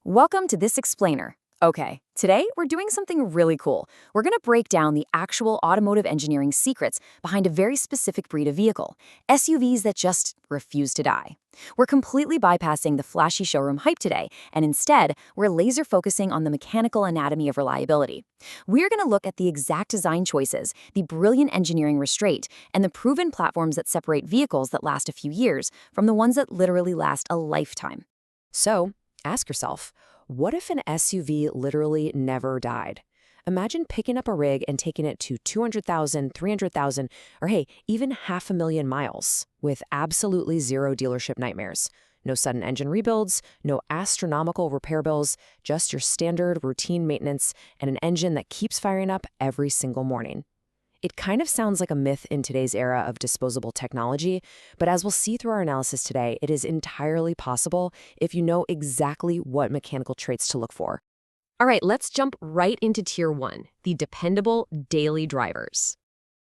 Welcome to this explainer. Okay, today we're doing something really cool. We're going to break down the actual automotive engineering secrets behind a very specific breed of vehicle, SUVs that just refuse to die. We're completely bypassing the flashy showroom hype today, and instead, we're laser focusing on the mechanical anatomy of reliability. We're going to look at the exact design choices, the brilliant engineering restraint, and the proven platforms that separate vehicles that last a few years from the ones that literally last a lifetime. So, ask yourself, what if an SUV literally never died? Imagine picking up a rig and taking it to 200,000, 300,000, or hey, even 500,000 miles with absolutely zero dealership nightmares. No sudden engine rebuilds, no astronomical repair bills, just your standard routine maintenance and an engine that keeps firing up every single morning. It kind of sounds like a myth in today's era of disposable technology, but as we'll see through our analysis today, it is entirely possible if you know exactly what mechanical traits to look for. All right, let's jump right into Tier 1, the dependable daily drivers.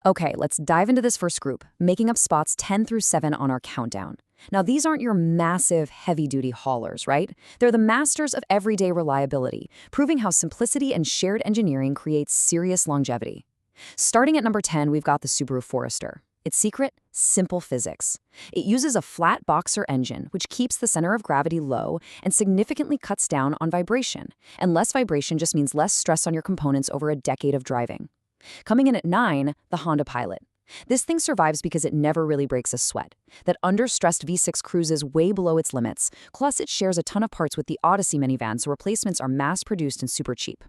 Okay, let's dive into this first group, making up spots 10 through 7 on our countdown. Now, these aren't your massive, heavy-duty haulers, right? They're the masters of everyday reliability, proving how simplicity and shared engineering creates serious longevity. Starting at number 10, we've got the Subaru Forester. Its secret? Simple physics. It uses a flat boxer engine, which keeps the center of gravity low and significantly cuts down on vibration. And less vibration just means less stress on your components over a decade of driving. Coming in at 9, the Honda Pilot. This thing survives because it never really breaks a sweat. That under-stressed V6 cruises way below its limits, plus it shares a ton of parts with the Odyssey minivan, so replacements are mass-produced and super cheap.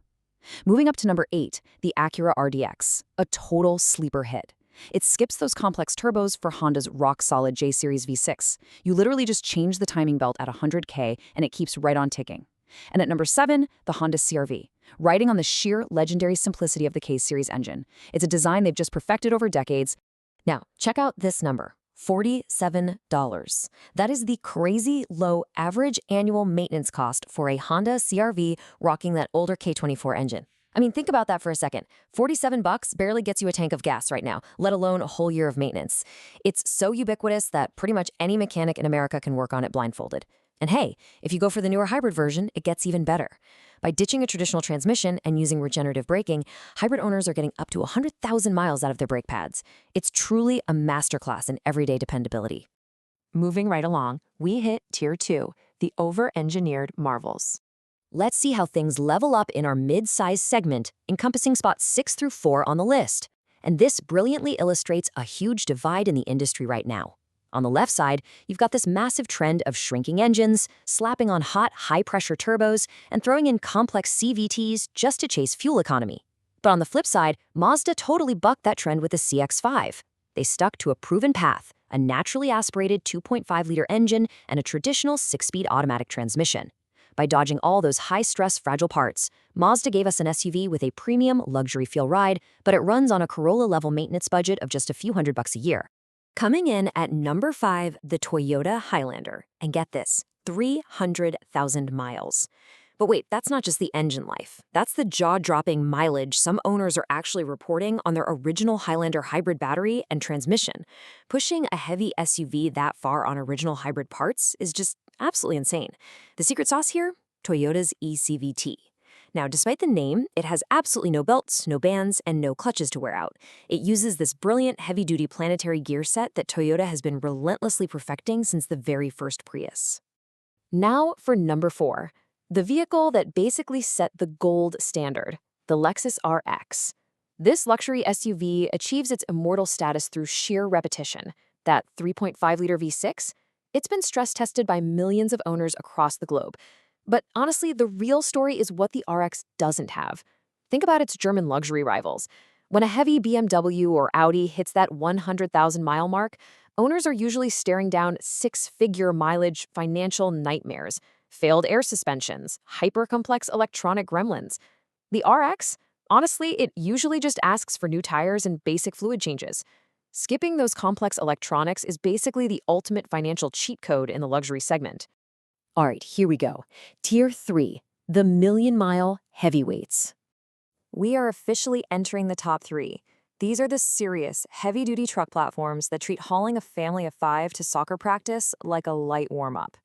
Moving up to number 8, the Acura RDX, a total sleeper hit. It skips those complex turbos for Honda's rock-solid J-Series V6. You literally just change the timing belt at 100K and it keeps right on ticking. And at number 7, the Honda CR-V, riding on the sheer legendary simplicity of the K-Series engine. It's a design they've just perfected over decades. Now, check out this number. $47. That is the crazy low average annual maintenance cost for a Honda CR-V rocking that older K24 engine. I mean, think about that for a second. $47 barely gets you a tank of gas right now, let alone a whole year of maintenance. It's so ubiquitous that pretty much any mechanic in America can work on it blindfolded. And hey, if you go for the newer hybrid version, it gets even better. By ditching a traditional transmission and using regenerative braking, hybrid owners are getting up to 100,000 miles out of their brake pads. It's truly a masterclass in everyday dependability. Moving right along, we hit Tier 2, the over-engineered marvels. Let's see how things level up in our mid-size segment, encompassing spots 6 through 4 on the list. And this brilliantly illustrates a huge divide in the industry right now. On the left side, you've got this massive trend of shrinking engines, slapping on hot, high-pressure turbos, and throwing in complex CVTs just to chase fuel economy. But on the flip side, Mazda totally bucked that trend with the CX-5. They stuck to a proven path, a naturally aspirated 2.5-liter engine and a traditional 6-speed automatic transmission. By dodging all those high-stress, fragile parts, Mazda gave us an SUV with a premium, luxury-feel ride, but it runs on a Corolla-level maintenance budget of just a few $100 a year. Coming in at number 5, the Toyota Highlander. And get this, 300,000 miles. But wait, that's not just the engine life. That's the jaw-dropping mileage some owners are actually reporting on their original Highlander hybrid battery and transmission. Pushing a heavy SUV that far on original hybrid parts is just absolutely insane. The secret sauce here? Toyota's eCVT. Now, despite the name, it has absolutely no belts, no bands, and no clutches to wear out. It uses this brilliant heavy-duty planetary gear set that Toyota has been relentlessly perfecting since the very first Prius. Now for number 4, the vehicle that basically set the gold standard, the Lexus RX. This luxury SUV achieves its immortal status through sheer repetition. That 3.5-liter V6? It's been stress-tested by millions of owners across the globe. But honestly, the real story is what the RX doesn't have. Think about its German luxury rivals. When a heavy BMW or Audi hits that 100,000-mile mark, owners are usually staring down 6-figure mileage financial nightmares, failed air suspensions, hyper-complex electronic gremlins. The RX? Honestly, it usually just asks for new tires and basic fluid changes. Skipping those complex electronics is basically the ultimate financial cheat code in the luxury segment. All right, here we go. Tier 3, the million-mile heavyweights. We are officially entering the top 3. These are the serious, heavy-duty truck platforms that treat hauling a family of 5 to soccer practice like a light warm-up.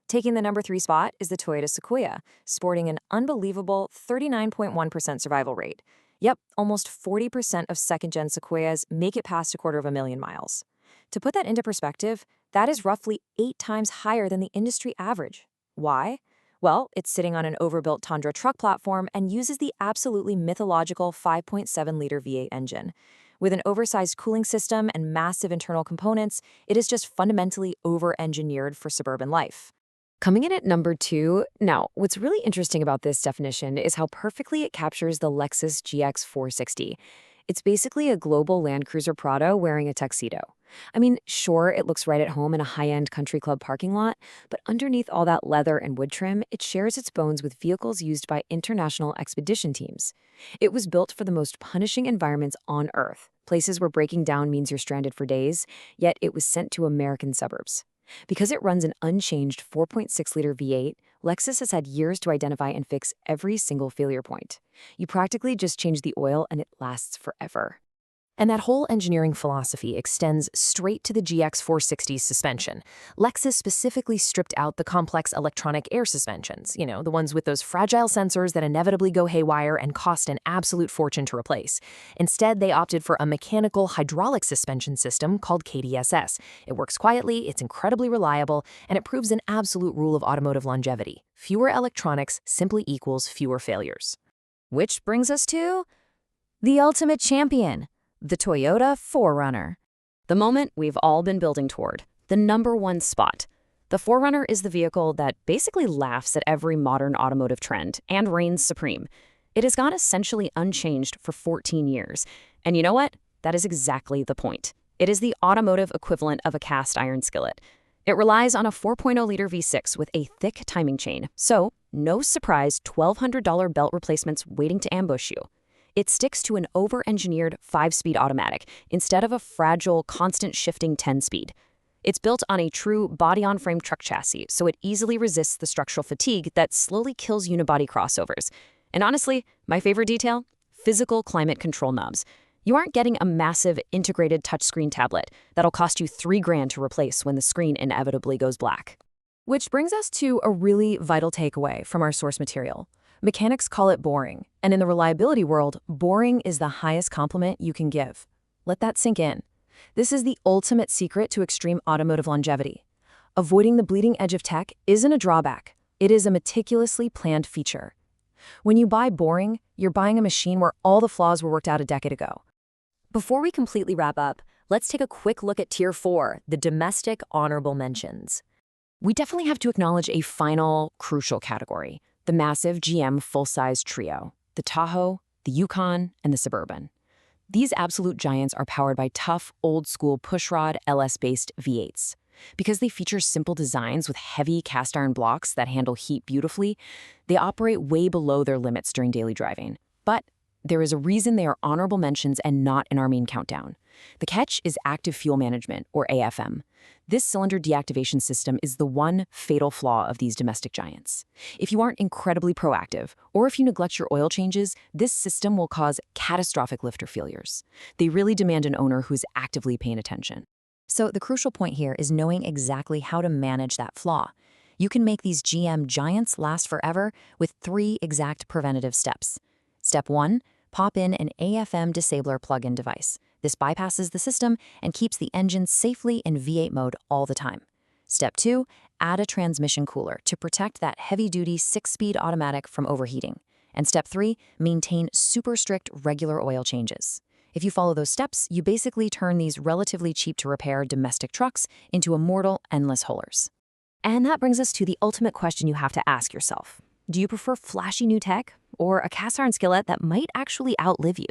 Taking the number 3 spot is the Toyota Sequoia, sporting an unbelievable 39.1% survival rate. Yep, almost 40% of second-gen Sequoias make it past 250,000 miles. To put that into perspective, that is roughly 8 times higher than the industry average. Why? Well, it's sitting on an overbuilt Tundra truck platform and uses the absolutely mythological 5.7-liter V8 engine. With an oversized cooling system and massive internal components, it is just fundamentally over-engineered for suburban life. Coming in at number 2, now, what's really interesting about this definition is how perfectly it captures the Lexus GX 460. It's basically a global Land Cruiser Prado wearing a tuxedo. I mean, sure, it looks right at home in a high-end country club parking lot, but underneath all that leather and wood trim, it shares its bones with vehicles used by international expedition teams. It was built for the most punishing environments on Earth, places where breaking down means you're stranded for days, yet it was sent to American suburbs. Because it runs an unchanged 4.6-liter V8, Lexus has had years to identify and fix every single failure point. You practically just change the oil and it lasts forever. And that whole engineering philosophy extends straight to the GX 460's suspension. Lexus specifically stripped out the complex electronic air suspensions, the ones with those fragile sensors that inevitably go haywire and cost an absolute fortune to replace. Instead, they opted for a mechanical hydraulic suspension system called KDSS. It works quietly, it's incredibly reliable, and it proves an absolute rule of automotive longevity. Fewer electronics simply equals fewer failures. Which brings us to the ultimate champion, the Toyota 4Runner. The moment we've all been building toward, the number 1 spot. The 4Runner is the vehicle that basically laughs at every modern automotive trend and reigns supreme. It has gone essentially unchanged for 14 years. And you know what? That is exactly the point. It is the automotive equivalent of a cast iron skillet. It relies on a 4.0-liter V6 with a thick timing chain, so no surprise $1,200 belt replacements waiting to ambush you. It sticks to an over-engineered 5-speed automatic instead of a fragile, constant-shifting 10-speed. It's built on a true body-on-frame truck chassis, so it easily resists the structural fatigue that slowly kills unibody crossovers. And honestly, my favorite detail? Physical climate control knobs. You aren't getting a massive integrated touchscreen tablet that'll cost you $3,000 to replace when the screen inevitably goes black. Which brings us to a really vital takeaway from our source material. Mechanics call it boring, and in the reliability world, boring is the highest compliment you can give. Let that sink in. This is the ultimate secret to extreme automotive longevity. Avoiding the bleeding edge of tech isn't a drawback. It is a meticulously planned feature. When you buy boring, you're buying a machine where all the flaws were worked out a decade ago. Before we completely wrap up, let's take a quick look at Tier 4, the domestic honorable mentions. We definitely have to acknowledge a final, crucial category. The massive GM full-size trio, the Tahoe, the Yukon, and the Suburban. These absolute giants are powered by tough, old-school pushrod LS-based V8s. Because they feature simple designs with heavy cast-iron blocks that handle heat beautifully, they operate way below their limits during daily driving. But there is a reason they are honorable mentions and not in our main countdown. The catch is active fuel management, or AFM. This cylinder deactivation system is the one fatal flaw of these domestic giants. If you aren't incredibly proactive, or if you neglect your oil changes, this system will cause catastrophic lifter failures. They really demand an owner who's actively paying attention. So the crucial point here is knowing exactly how to manage that flaw. You can make these GM giants last forever with 3 exact preventative steps. Step 1, pop in an AFM disabler plug-in device. This bypasses the system and keeps the engine safely in V8 mode all the time. Step 2, add a transmission cooler to protect that heavy-duty 6-speed automatic from overheating. And step 3, maintain super strict regular oil changes. If you follow those steps, you basically turn these relatively cheap-to-repair domestic trucks into immortal, endless haulers. And that brings us to the ultimate question you have to ask yourself. Do you prefer flashy new tech or a cast-iron skillet that might actually outlive you?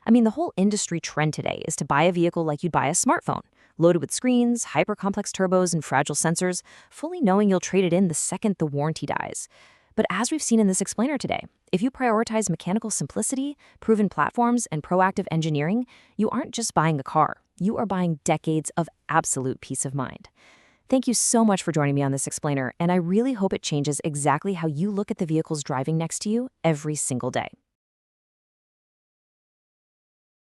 I mean, the whole industry trend today is to buy a vehicle like you'd buy a smartphone, loaded with screens, hyper-complex turbos, and fragile sensors, fully knowing you'll trade it in the second the warranty dies. But as we've seen in this explainer today, if you prioritize mechanical simplicity, proven platforms, and proactive engineering, you aren't just buying a car. You are buying decades of absolute peace of mind. Thank you so much for joining me on this explainer, and I really hope it changes exactly how you look at the vehicles driving next to you every single day.